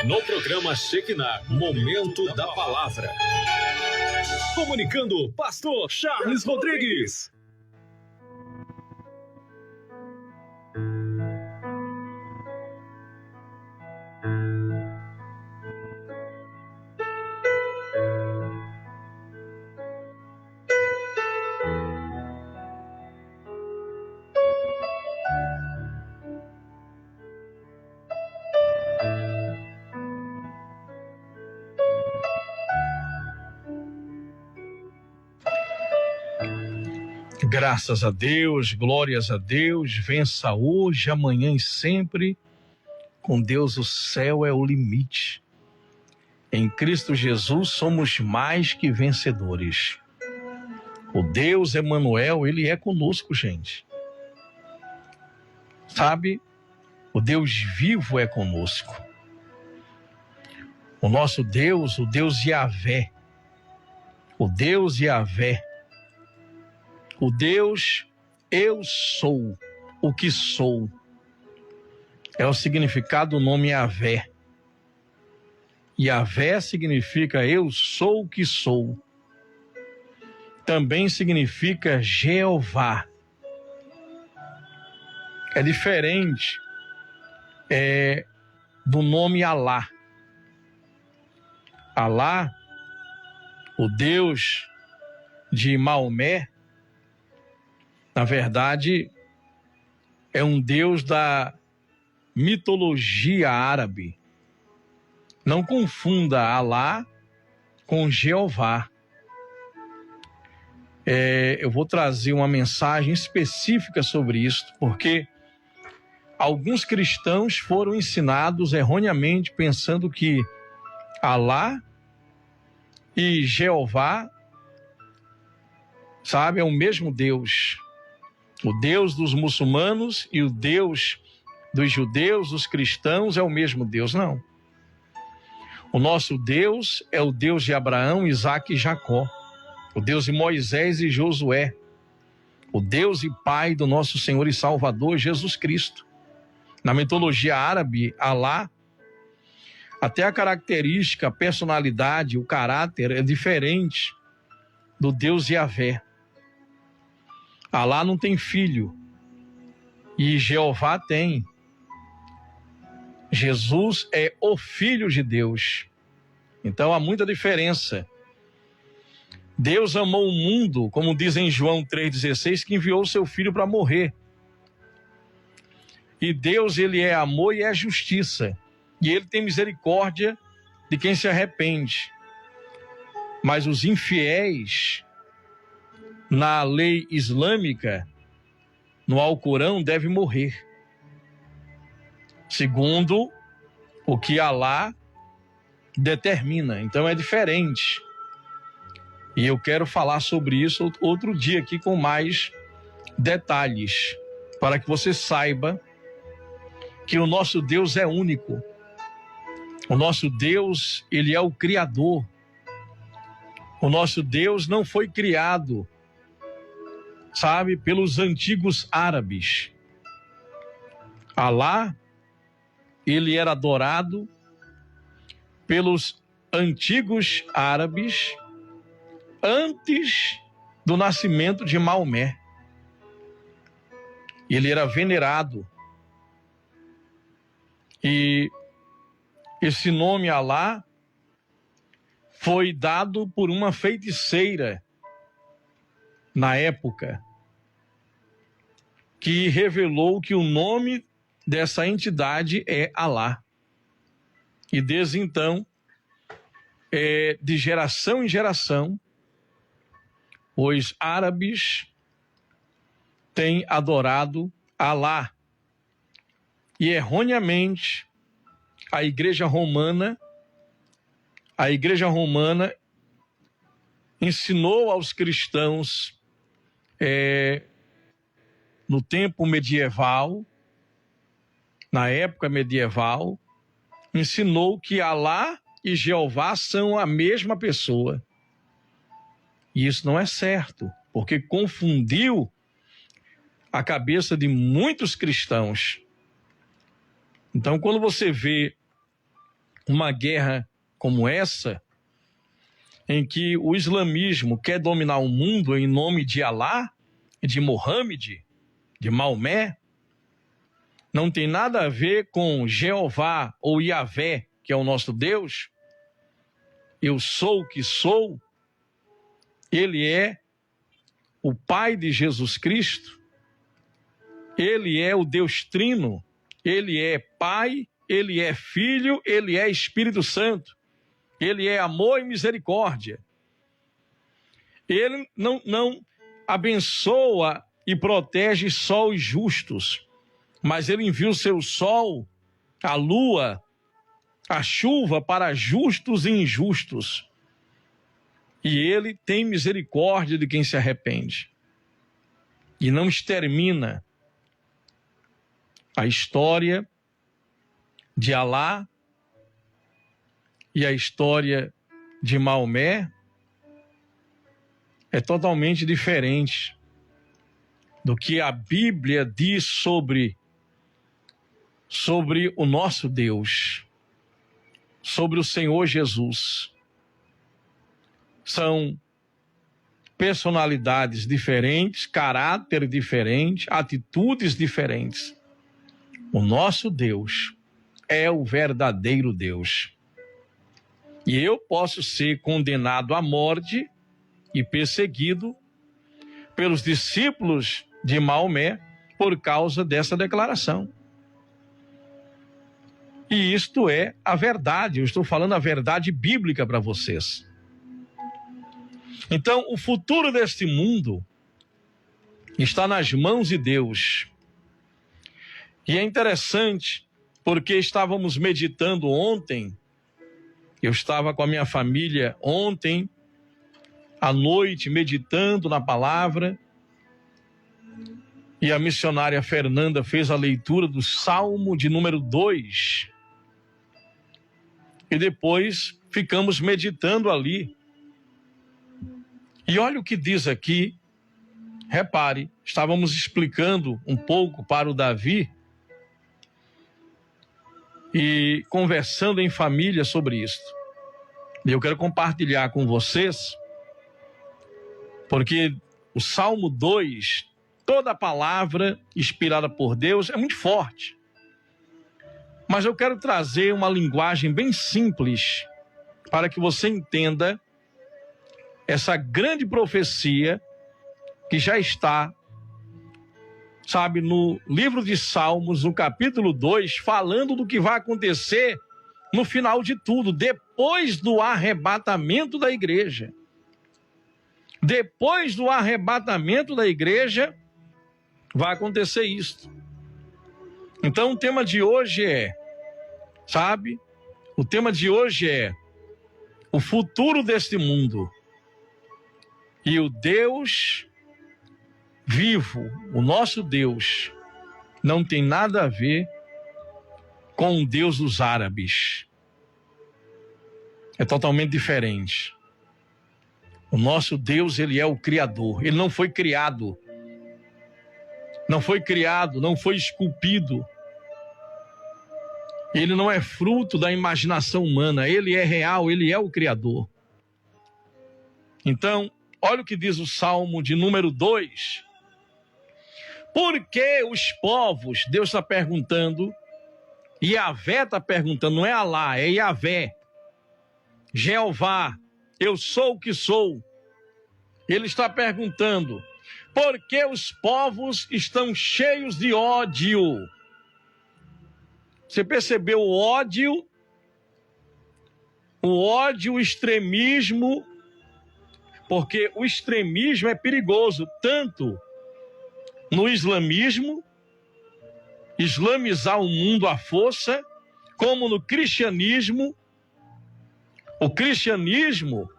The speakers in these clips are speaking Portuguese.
No programa Shekinah, Momento da Palavra. Comunicando, Pastor Charles Rodrigues. Graças a Deus, glórias a Deus, vença hoje, amanhã e sempre. Com Deus o céu é o limite. Em Cristo Jesus somos mais que vencedores. O Deus Emanuel, Ele é conosco, gente. Sabe? O Deus vivo é conosco. O nosso Deus, o Deus Yahvé. O Deus Yahvé. O Deus, eu sou o que sou. É o significado do nome Yahvé. Yahvé significa eu sou o que sou. Também significa Jeová. É diferente do nome Alá. Alá, o Deus de Maomé, na verdade, é um Deus da mitologia árabe. Não confunda Alá com Jeová. Eu vou trazer uma mensagem específica sobre isso, porque alguns cristãos foram ensinados erroneamente pensando que Alá e Jeová, sabe, é o mesmo Deus. O Deus dos muçulmanos e o Deus dos judeus, dos cristãos, é o mesmo Deus. Não. O nosso Deus é o Deus de Abraão, Isaque e Jacó. O Deus de Moisés e Josué. O Deus e Pai do nosso Senhor e Salvador, Jesus Cristo. Na mitologia árabe, Alá, até a característica, a personalidade, o caráter é diferente do Deus Yahvé. Alá não tem filho e Jeová tem. Jesus é o Filho de Deus. Então há muita diferença. Deus amou o mundo, como diz em João 3,16, que enviou o seu Filho para morrer. E Deus, Ele é amor e é justiça. E Ele tem misericórdia de quem se arrepende. Mas os infiéis, na lei islâmica, no Alcorão, devem morrer. Segundo o que Alá determina. Então é diferente. E eu quero falar sobre isso outro dia aqui com mais detalhes, para que você saiba que o nosso Deus é único. O nosso Deus, Ele é o Criador. O nosso Deus não foi criado, sabe, pelos antigos árabes. Alá, Ele era adorado pelos antigos árabes antes do nascimento de Maomé. Ele era venerado. E esse nome Alá foi dado por uma feiticeira na época, que revelou que o nome dessa entidade é Alá. E desde então, de geração em geração, os árabes têm adorado Alá. E erroneamente, a Igreja Romana ensinou aos cristãos no tempo medieval, na época medieval, ensinou que Alá e Jeová são a mesma pessoa. E isso não é certo, porque confundiu a cabeça de muitos cristãos. Então, quando você vê uma guerra como essa, em que o islamismo quer dominar o mundo em nome de Alá, de Mohammed, de Maomé, não tem nada a ver com Jeová ou Yahvé, que é o nosso Deus. Eu sou o que sou. Ele é o Pai de Jesus Cristo. Ele é o Deus Trino. Ele é Pai, Ele é Filho, Ele é Espírito Santo. Ele é amor e misericórdia. Ele não abençoa e protege só os justos, mas Ele envia o seu sol, a lua, a chuva para justos e injustos. E Ele tem misericórdia de quem se arrepende. E não extermina. A história de Alá e a história de Maomé é totalmente diferente do que a Bíblia diz sobre o nosso Deus, sobre o Senhor Jesus. São personalidades diferentes, caráter diferente, atitudes diferentes. O nosso Deus é o verdadeiro Deus. E eu posso ser condenado à morte e perseguido pelos discípulos de Maomé por causa dessa declaração. E isto é a verdade, eu estou falando a verdade bíblica para vocês. Então, o futuro deste mundo está nas mãos de Deus. E é interessante, porque estávamos meditando ontem, eu estava com a minha família ontem, à noite, meditando na palavra, e a missionária Fernanda fez a leitura do Salmo de número 2. E depois ficamos meditando ali. E olha o que diz aqui, repare, estávamos explicando um pouco para o Davi e conversando em família sobre isso. E eu quero compartilhar com vocês, porque o Salmo 2, toda a palavra inspirada por Deus é muito forte. Mas eu quero trazer uma linguagem bem simples para que você entenda essa grande profecia que já está, sabe, no livro de Salmos, no capítulo 2, falando do que vai acontecer no final de tudo, depois do arrebatamento da igreja. Depois do arrebatamento da igreja, vai acontecer isso. Então o tema de hoje é, sabe, o tema de hoje é o futuro deste mundo. E o Deus vivo, o nosso Deus, não tem nada a ver com o Deus dos árabes. É totalmente diferente. O nosso Deus, ele é o Criador. Ele não foi criado. Não foi criado, não foi esculpido. Ele não é fruto da imaginação humana. Ele é real, ele é o Criador. Então, olha o que diz o Salmo de número 2. Por que os povos, Deus está perguntando, Yahvé está perguntando, não é Alá, é Yahvé, Jeová, eu sou o que sou. Ele está perguntando, por que os povos estão cheios de ódio? Você percebeu o ódio? O ódio, o extremismo, porque o extremismo é perigoso, tanto no islamismo, islamizar o mundo à força, como no cristianismo. O cristianismo,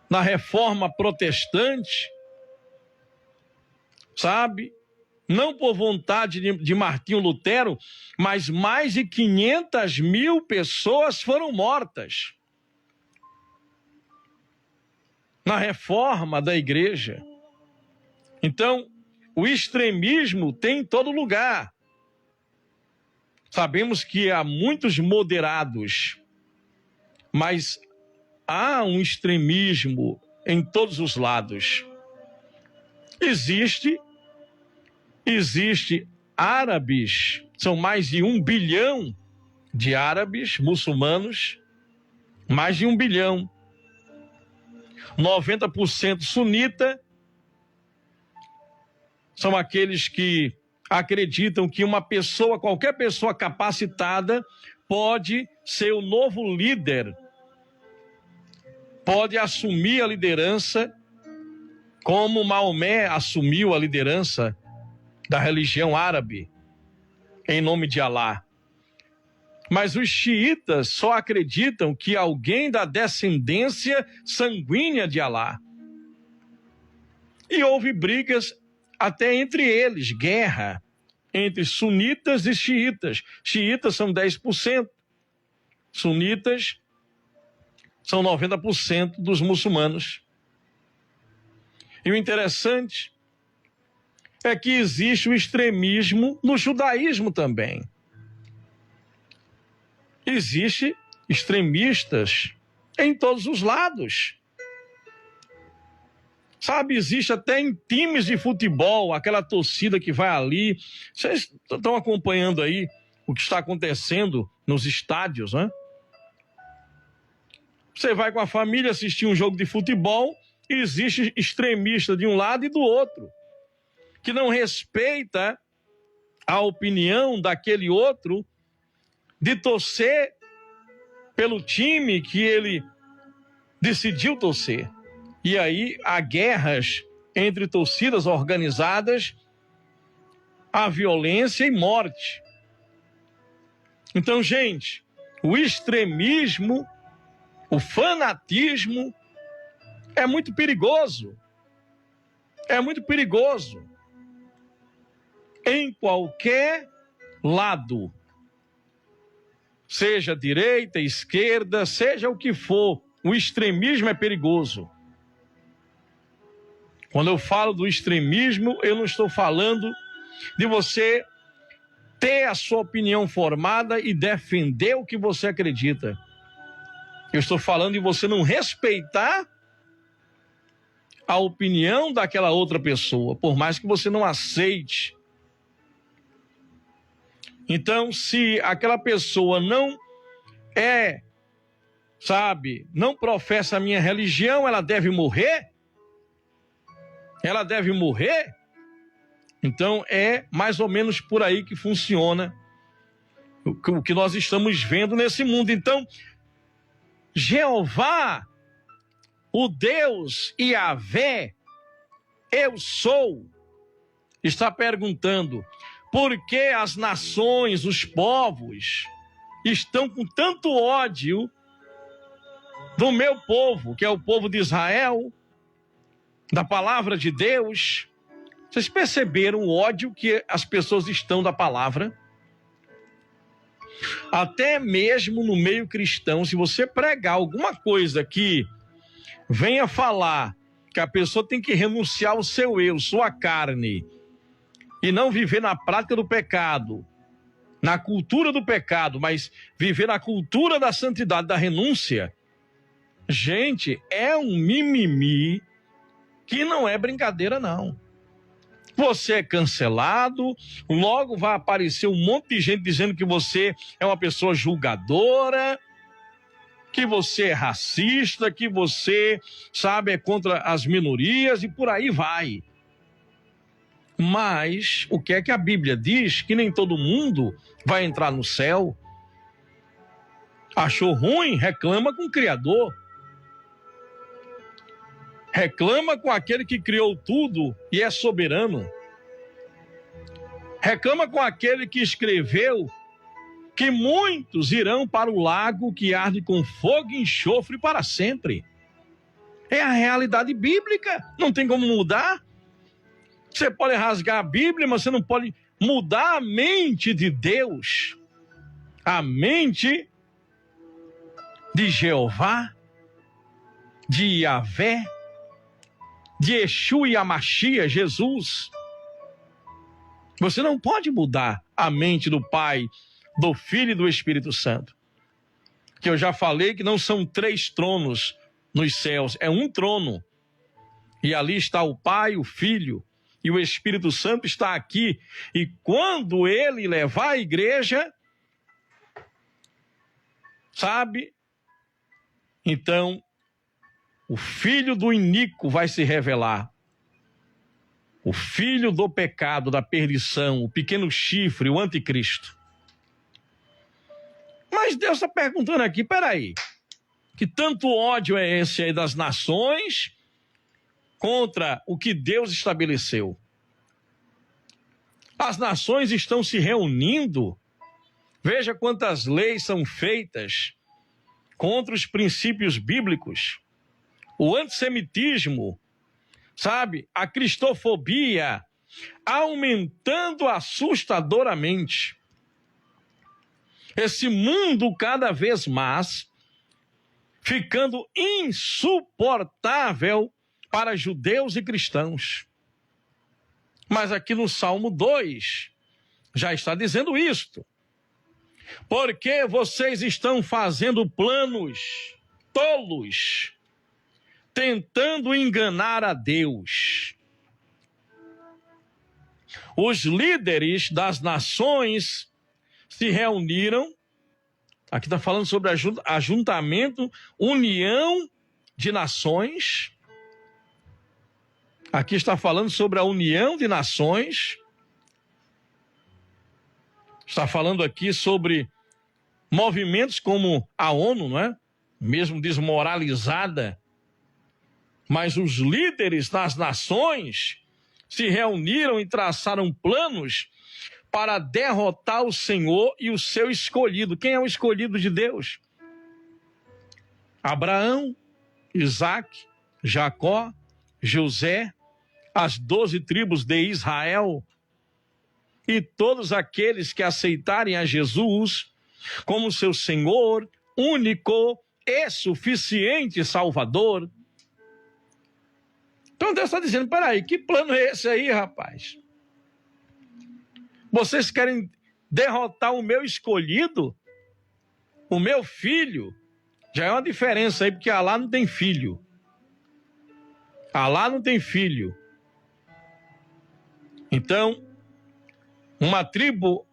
na reforma protestante, sabe, não por vontade de Martinho Lutero, mas mais de 500 mil pessoas foram mortas na reforma da igreja. Então, o extremismo tem em todo lugar, Sabemos que há muitos moderados, mas há um extremismo em todos os lados. Existe árabes, são mais de 1 bilhão de árabes muçulmanos, mais de 1 bilhão. 90% sunita, são aqueles que acreditam que qualquer pessoa capacitada pode ser o novo líder, pode assumir a liderança, como Maomé assumiu a liderança da religião árabe, em nome de Alá. Mas os xiitas só acreditam que alguém da descendência sanguínea de Alá. E houve brigas até entre eles, guerra entre sunitas e xiitas. Xiitas são 10%, sunitas são 90% dos muçulmanos. E o interessante é que existe o extremismo no judaísmo também. Existe extremistas em todos os lados. Sabe, existe até em times de futebol, aquela torcida que vai ali. Vocês estão acompanhando aí o que está acontecendo nos estádios, né? Você vai com a família assistir um jogo de futebol e existe extremista de um lado e do outro, que não respeita a opinião daquele outro de torcer pelo time que ele decidiu torcer. E aí há guerras entre torcidas organizadas, há violência e morte. Então, gente, o extremismo, o fanatismo é muito perigoso. É muito perigoso. Em qualquer lado. Seja direita, esquerda, seja o que for, o extremismo é perigoso. Quando eu falo do extremismo, eu não estou falando de você ter a sua opinião formada e defender o que você acredita. Eu estou falando de você não respeitar a opinião daquela outra pessoa, por mais que você não aceite. Então, se aquela pessoa não não professa a minha religião, ela deve morrer? Ela deve morrer? Então, é mais ou menos por aí que funciona o que nós estamos vendo nesse mundo. Então, Jeová, o Deus Yahvé, eu sou, está perguntando: por que as nações, os povos, estão com tanto ódio do meu povo, que é o povo de Israel, da palavra de Deus? Vocês perceberam o ódio que as pessoas estão da palavra? Até mesmo no meio cristão, se você pregar alguma coisa que venha falar que a pessoa tem que renunciar ao seu eu, sua carne, e não viver na prática do pecado, na cultura do pecado, mas viver na cultura da santidade, da renúncia, gente, é um mimimi que não é brincadeira, não. Você é cancelado, logo vai aparecer um monte de gente dizendo que você é uma pessoa julgadora, que você é racista, que você, é contra as minorias e por aí vai. Mas o que é que a Bíblia diz? Que nem todo mundo vai entrar no céu. Achou ruim? Reclama com o Criador. Reclama com aquele que criou tudo e é soberano. Reclama com aquele que escreveu que muitos irão para o lago que arde com fogo e enxofre para sempre. É a realidade bíblica, não tem como mudar. Você pode rasgar a Bíblia, mas você não pode mudar a mente de Deus. A mente de Jeová, de Yahvé, de Yeshua e Amashia, Jesus. Você não pode mudar a mente do Pai, do Filho e do Espírito Santo. Que eu já falei que não são 3 tronos nos céus, é um trono. E ali está o Pai, o Filho e o Espírito Santo está aqui. E quando ele levar a igreja, sabe? Então, o filho do iníquo vai se revelar. O filho do pecado, da perdição, o pequeno chifre, o anticristo. Mas Deus está perguntando aqui, peraí, que tanto ódio é esse aí das nações contra o que Deus estabeleceu? As nações estão se reunindo. Veja quantas leis são feitas contra os princípios bíblicos. O antissemitismo, sabe? A cristofobia aumentando assustadoramente. Esse mundo cada vez mais ficando insuportável para judeus e cristãos. Mas aqui no Salmo 2 já está dizendo isto. Porque vocês estão fazendo planos tolos, tentando enganar a Deus. Os líderes das nações se reuniram. Aqui está falando sobre ajuntamento, união de nações. Aqui está falando sobre a união de nações. Está falando aqui sobre movimentos como a ONU, não é? Mesmo desmoralizada. Mas os líderes das nações se reuniram e traçaram planos para derrotar o Senhor e o seu escolhido. Quem é o escolhido de Deus? Abraão, Isaac, Jacó, José, as 12 tribos de Israel e todos aqueles que aceitarem a Jesus como seu Senhor, único e suficiente Salvador. Então Deus está dizendo, peraí, que plano é esse aí, rapaz? Vocês querem derrotar o meu escolhido? O meu filho? Já é uma diferença aí, porque Alá não tem filho. Alá não tem filho. Então, uma tribo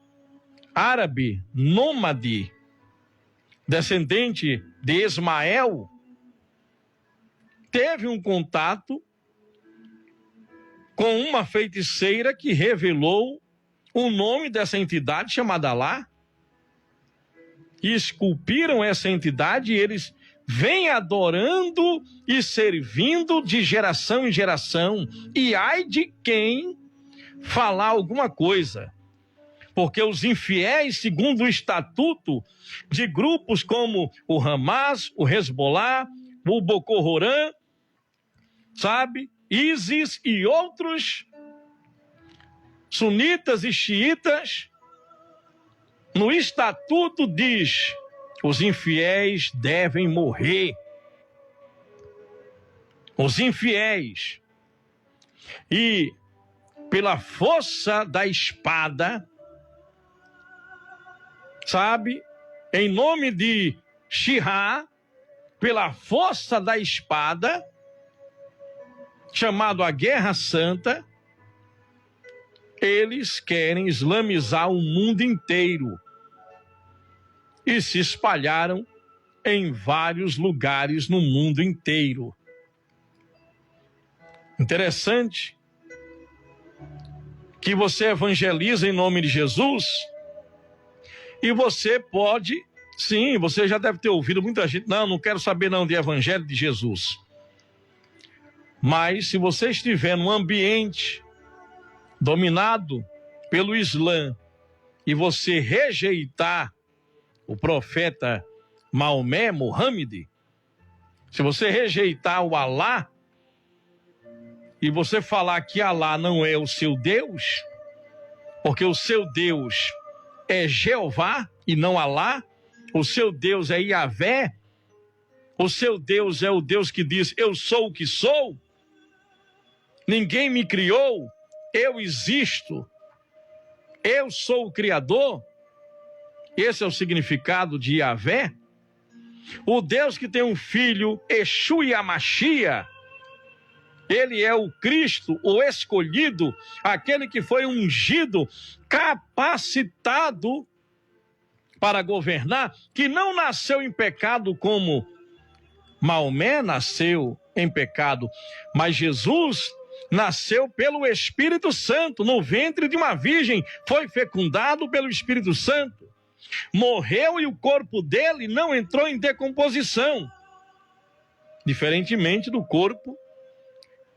árabe, nômade, descendente de Ismael, teve um contato com uma feiticeira que revelou o nome dessa entidade chamada Alá, e esculpiram essa entidade, e eles vêm adorando e servindo de geração em geração, e ai de quem falar alguma coisa, porque os infiéis, segundo o estatuto de grupos como o Hamas, o Hezbollah, o Boko Haram, sabe, ISIS e outros, sunitas e xiitas, no estatuto diz: os infiéis devem morrer. Os infiéis. E pela força da espada, sabe, em nome de Shihá, pela força da espada, chamado a Guerra Santa, eles querem islamizar o mundo inteiro e se espalharam em vários lugares no mundo inteiro. Interessante que você evangeliza em nome de Jesus e você pode, sim, você já deve ter ouvido muita gente, não quero saber não de evangelho de Jesus. Mas se você estiver num ambiente dominado pelo Islã e você rejeitar o profeta Maomé, Mohammed, se você rejeitar o Alá e você falar que Alá não é o seu Deus, porque o seu Deus é Jeová e não Alá, o seu Deus é Yahvé, o seu Deus é o Deus que diz, eu sou o que sou, ninguém me criou, eu existo, eu sou o Criador, Esse é o significado de Yahvé. O Deus que tem um filho, Exu Yamashia, ele é o Cristo, o escolhido, aquele que foi ungido, capacitado para governar, que não nasceu em pecado como Maomé nasceu em pecado, mas Jesus nasceu pelo Espírito Santo, no ventre de uma virgem, foi fecundado pelo Espírito Santo, morreu e o corpo dele não entrou em decomposição, diferentemente do corpo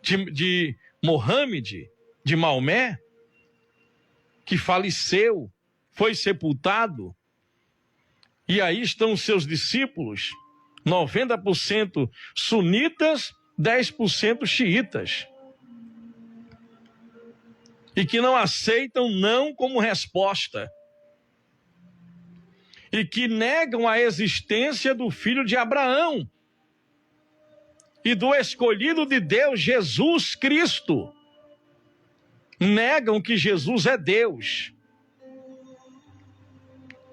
de Mohammed, de Maomé, que faleceu, foi sepultado, e aí estão os seus discípulos, 90% sunitas, 10% xiitas, e que não aceitam não como resposta, e que negam a existência do filho de Abraão e do escolhido de Deus, Jesus Cristo. Negam que Jesus é Deus.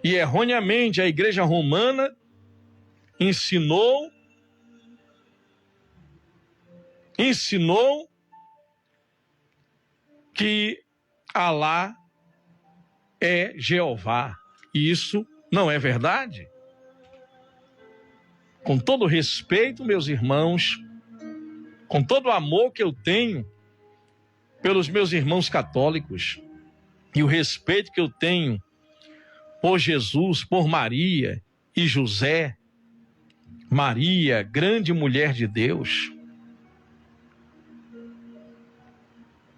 E erroneamente a Igreja Romana ensinou que Alá é Jeová. E isso não é verdade. Com todo respeito, meus irmãos, com todo o amor que eu tenho pelos meus irmãos católicos e o respeito que eu tenho por Jesus, por Maria e José, Maria, grande mulher de Deus.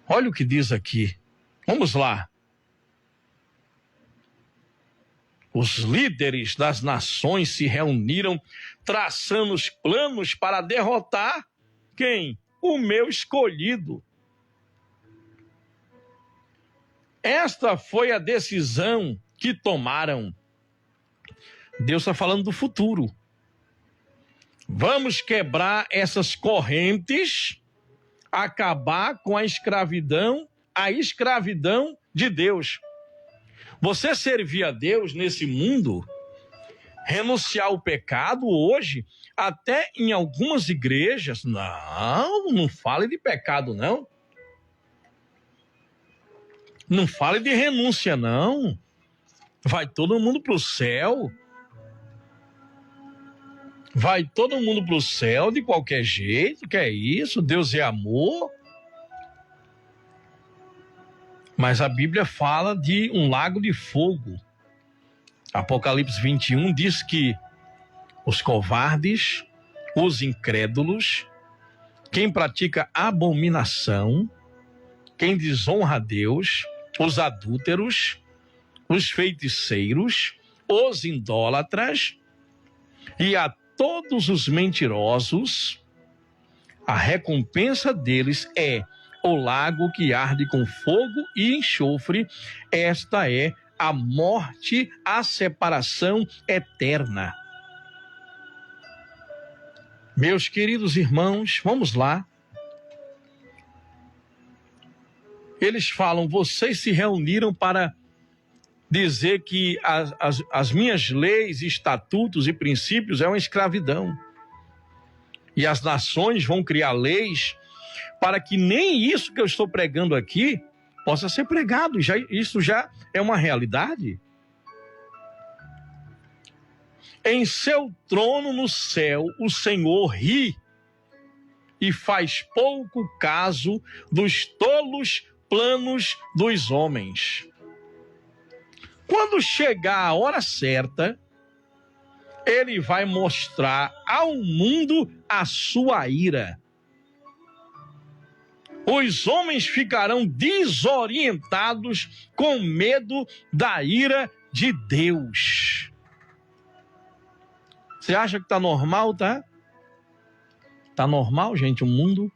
Olha o que diz aqui. Vamos lá. Os líderes das nações se reuniram, traçando os planos para derrotar quem? O meu escolhido. Esta foi a decisão que tomaram. Deus está falando do futuro. Vamos quebrar essas correntes, acabar com a escravidão de Deus. Você servir a Deus nesse mundo, renunciar ao pecado hoje, até em algumas igrejas, não fale de pecado, não. Não fale de renúncia, não. Vai todo mundo para o céu. Vai todo mundo para o céu de qualquer jeito, que é isso? Deus é amor. Mas a Bíblia fala de um lago de fogo. Apocalipse 21 diz que os covardes, os incrédulos, quem pratica abominação, quem desonra a Deus, os adúlteros, os feiticeiros, os idólatras e a todos os mentirosos, a recompensa deles é o lago que arde com fogo e enxofre. Esta é a morte, a separação eterna. Meus queridos irmãos, vamos lá. Eles falam, vocês se reuniram para dizer que as minhas leis, estatutos e princípios é uma escravidão. E as nações vão criar leis para que nem isso que eu estou pregando aqui possa ser pregado. Isso já é uma realidade. Em seu trono no céu, o Senhor ri e faz pouco caso dos tolos planos dos homens. Quando chegar a hora certa, ele vai mostrar ao mundo a sua ira. Os homens ficarão desorientados com medo da ira de Deus. Você acha que está normal, tá? Está normal, gente, o mundo?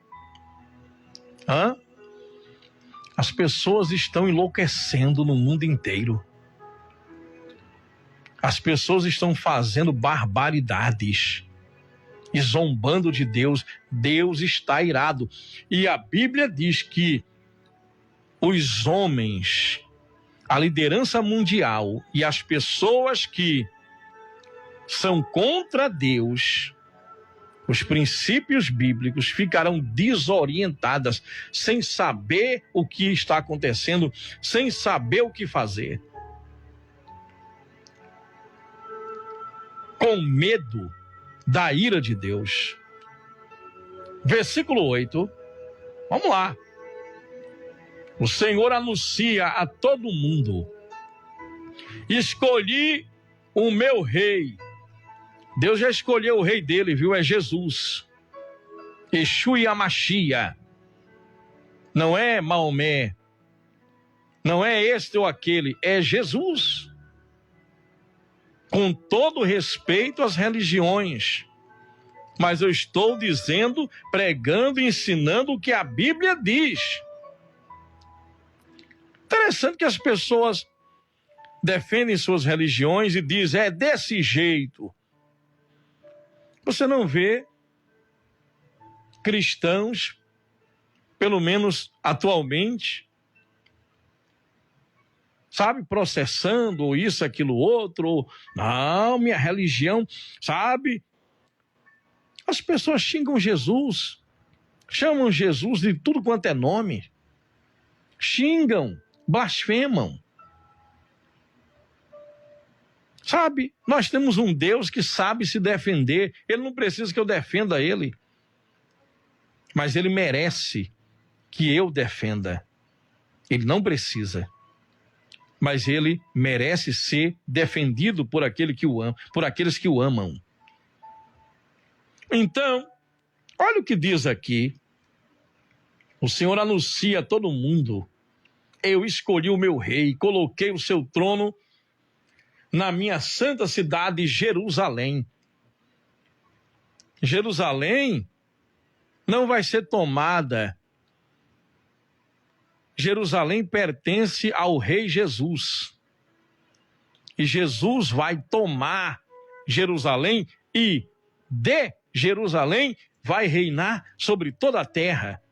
As pessoas estão enlouquecendo no mundo inteiro. As pessoas estão fazendo barbaridades e zombando de Deus. Deus está irado. E a Bíblia diz que os homens a liderança mundial e as pessoas que são contra Deus, os princípios bíblicos, ficarão desorientadas, sem saber o que está acontecendo, sem saber o que fazer. Com medo da ira de Deus. Versículo 8. Vamos lá. O Senhor anuncia a todo mundo: escolhi o meu rei. Deus já escolheu o rei dele, viu? É Jesus. Exu Yamashia. Não é Maomé. Não é este ou aquele. É Jesus. Com todo respeito às religiões. Mas eu estou dizendo, pregando e ensinando o que a Bíblia diz. Interessante que as pessoas defendem suas religiões e dizem, é desse jeito. Você não vê cristãos, pelo menos atualmente, sabe, processando ou isso, aquilo, outro, ou, não, minha religião, sabe? As pessoas xingam Jesus, chamam Jesus de tudo quanto é nome, xingam, blasfemam. Sabe, nós temos um Deus que sabe se defender. Ele não precisa que eu defenda ele. Mas ele merece que eu defenda. Ele não precisa. Mas ele merece ser defendido por aquele que o ama, por aqueles que o amam. Então, olha o que diz aqui. O Senhor anuncia a todo mundo: eu escolhi o meu rei, coloquei o seu trono na minha santa cidade, Jerusalém. Jerusalém não vai ser tomada. Jerusalém pertence ao rei Jesus. E Jesus vai tomar Jerusalém e de Jerusalém vai reinar sobre toda a terra.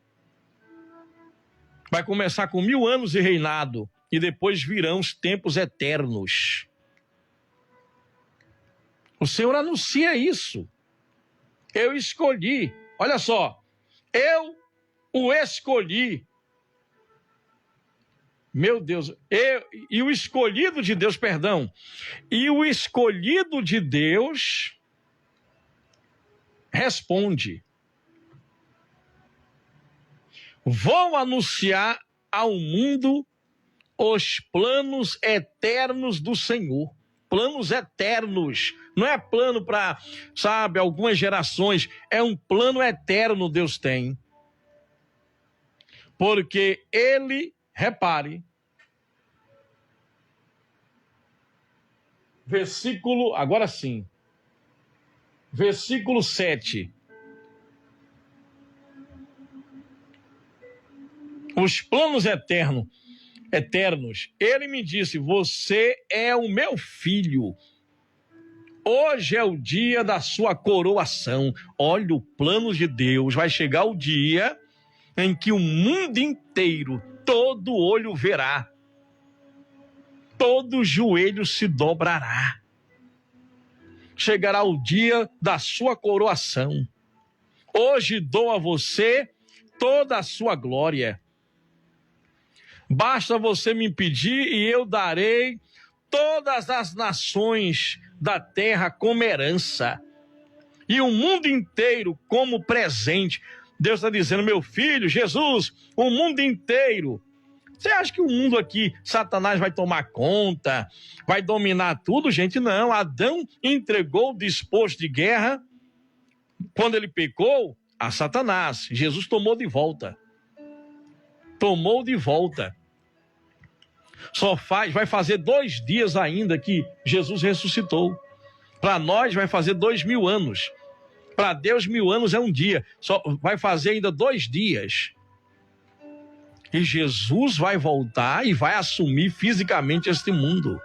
Vai começar com 1000 anos de reinado e depois virão os tempos eternos. O Senhor anuncia isso. Eu escolhi. Olha só. Eu o escolhi. Meu Deus. E o escolhido de Deus, perdão. E o escolhido de Deus responde: vou anunciar ao mundo os planos eternos do Senhor. Planos eternos. Não é plano para, sabe, algumas gerações. É um plano eterno Deus tem. Porque ele, repare, agora sim, versículo 7. Os planos eternos, ele me disse: você é o meu filho. Hoje é o dia da sua coroação. Olha o plano de Deus. Vai chegar o dia em que o mundo inteiro, todo olho verá, todo joelho se dobrará. Chegará o dia da sua coroação. Hoje dou a você toda a sua glória. Basta você me pedir e eu darei todas as nações da terra como herança e o mundo inteiro como presente. Deus está dizendo: meu filho, Jesus, o mundo inteiro. Você acha que o mundo aqui, Satanás vai tomar conta, vai dominar tudo? Gente, não. Adão entregou o despojo de guerra, quando ele pecou, a Satanás. Jesus tomou de volta. Tomou de volta. Vai fazer 2 dias ainda que Jesus ressuscitou. Para nós vai fazer 2000 anos. Para Deus 1000 anos é um dia. Só vai fazer ainda 2 dias. E Jesus vai voltar e vai assumir fisicamente este mundo.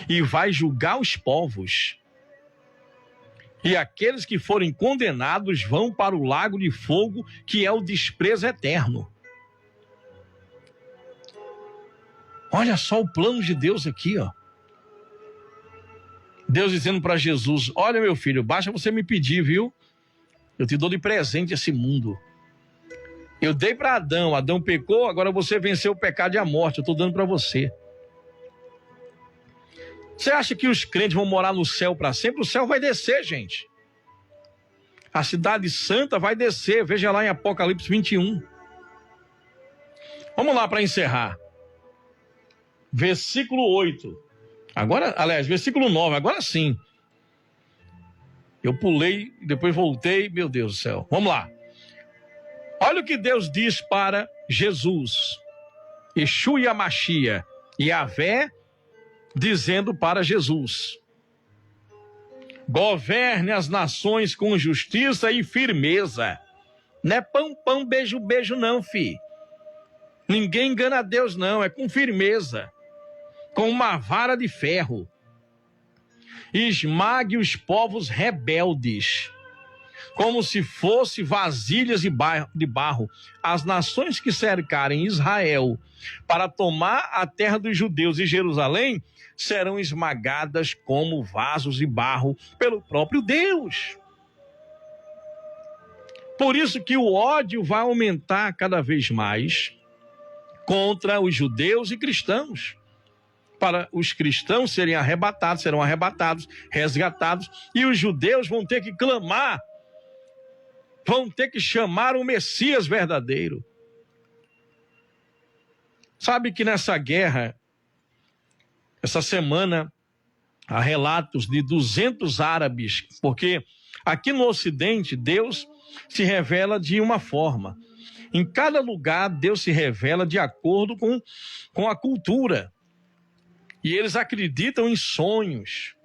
E vai julgar os povos. E aqueles que forem condenados vão para o lago de fogo, que é o desprezo eterno. Olha só o plano de Deus aqui, ó. Deus dizendo para Jesus: olha, meu filho, basta você me pedir, viu? Eu te dou de presente esse mundo. Eu dei para Adão, Adão pecou, agora você venceu o pecado e a morte, eu estou dando para você. Você acha que os crentes vão morar no céu para sempre? O céu vai descer, gente. A cidade santa vai descer, veja lá em Apocalipse 21. Vamos lá para encerrar. Versículo 8. Agora, aliás, versículo 9, agora sim. Eu pulei, depois voltei, meu Deus do céu. Vamos lá. Olha o que Deus diz para Jesus. Exu e Amashia, Yahvé, dizendo para Jesus: governe as nações com justiça e firmeza. Não é pão, pão, beijo, beijo não, fi. Ninguém engana a Deus não, é com firmeza. Com uma vara de ferro. Esmague os povos rebeldes, como se fossem vasilhas de barro. As nações que cercarem Israel para tomar a terra dos judeus e Jerusalém serão esmagadas como vasos de barro pelo próprio Deus. Por isso que o ódio vai aumentar cada vez mais contra os judeus e cristãos. Para os cristãos serão arrebatados, resgatados, e os judeus vão ter que clamar, vão ter que chamar o Messias verdadeiro. Sabe que nessa guerra, essa semana, há relatos de 200 árabes, porque aqui no Ocidente, Deus se revela de uma forma. Em cada lugar, Deus se revela de acordo com a cultura. E eles acreditam em sonhos.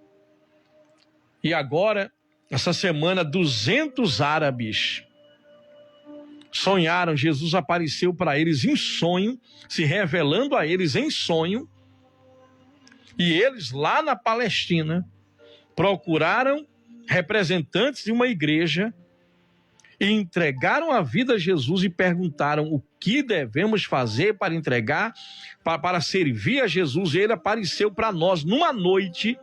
E agora, essa semana, 200 árabes sonharam. Jesus apareceu para eles em sonho, se revelando a eles em sonho. E eles, lá na Palestina, procuraram representantes de uma igreja e entregaram a vida a Jesus e perguntaram o que devemos fazer para entregar, para servir a Jesus. E ele apareceu para nós numa noite.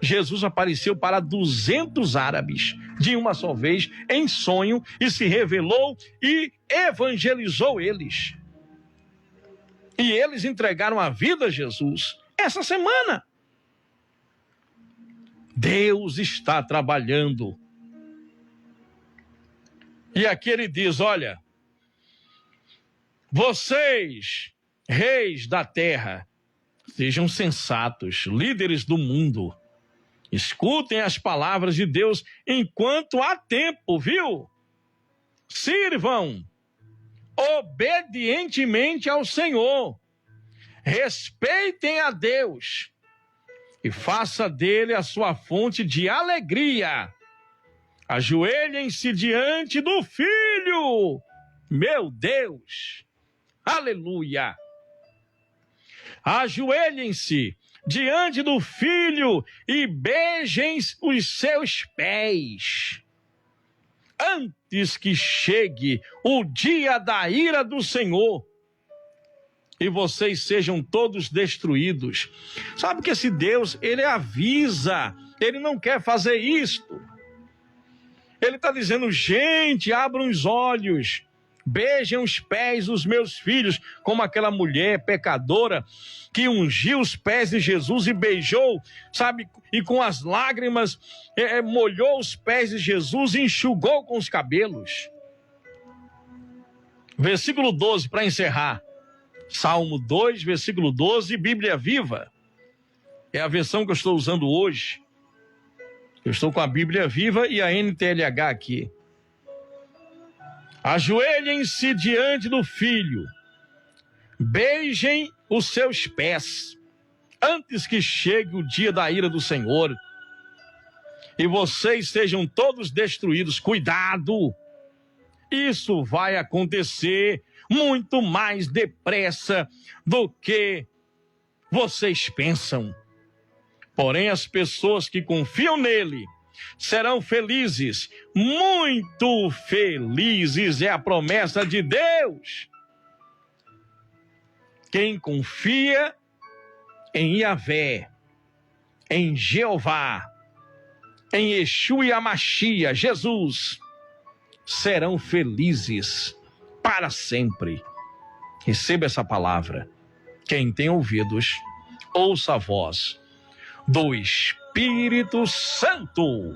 Jesus apareceu para 200 árabes de uma só vez em sonho e se revelou e evangelizou eles. E eles entregaram a vida a Jesus essa semana. Deus está trabalhando. E aqui ele diz: olha, vocês, reis da terra, sejam sensatos, líderes do mundo. Escutem as palavras de Deus enquanto há tempo, viu? Sirvam obedientemente ao Senhor. Respeitem a Deus e faça dele a sua fonte de alegria. Ajoelhem-se diante do Filho. Meu Deus! Aleluia! Ajoelhem-se diante do Filho e beijem os seus pés, antes que chegue o dia da ira do Senhor e vocês sejam todos destruídos. Sabe que esse Deus, ele avisa, ele não quer fazer isto. Ele está dizendo: gente, abram os olhos, beijem os pés dos meus filhos, como aquela mulher pecadora que ungiu os pés de Jesus e beijou, sabe, e com as lágrimas molhou os pés de Jesus e enxugou com os cabelos. Versículo 12, para encerrar. Salmo 2, versículo 12, Bíblia Viva. É a versão que eu estou usando hoje. Eu estou com a Bíblia Viva e a NTLH aqui. Ajoelhem-se diante do Filho, beijem os seus pés, antes que chegue o dia da ira do Senhor, e vocês sejam todos destruídos. Cuidado! Isso vai acontecer muito mais depressa do que vocês pensam. Porém, as pessoas que confiam nele serão felizes, muito felizes, é a promessa de Deus. Quem confia em Yahvé, em Jeová, em Yeshua e Amashia, Jesus, serão felizes para sempre. Receba essa palavra. Quem tem ouvidos, ouça a voz do Espírito Santo.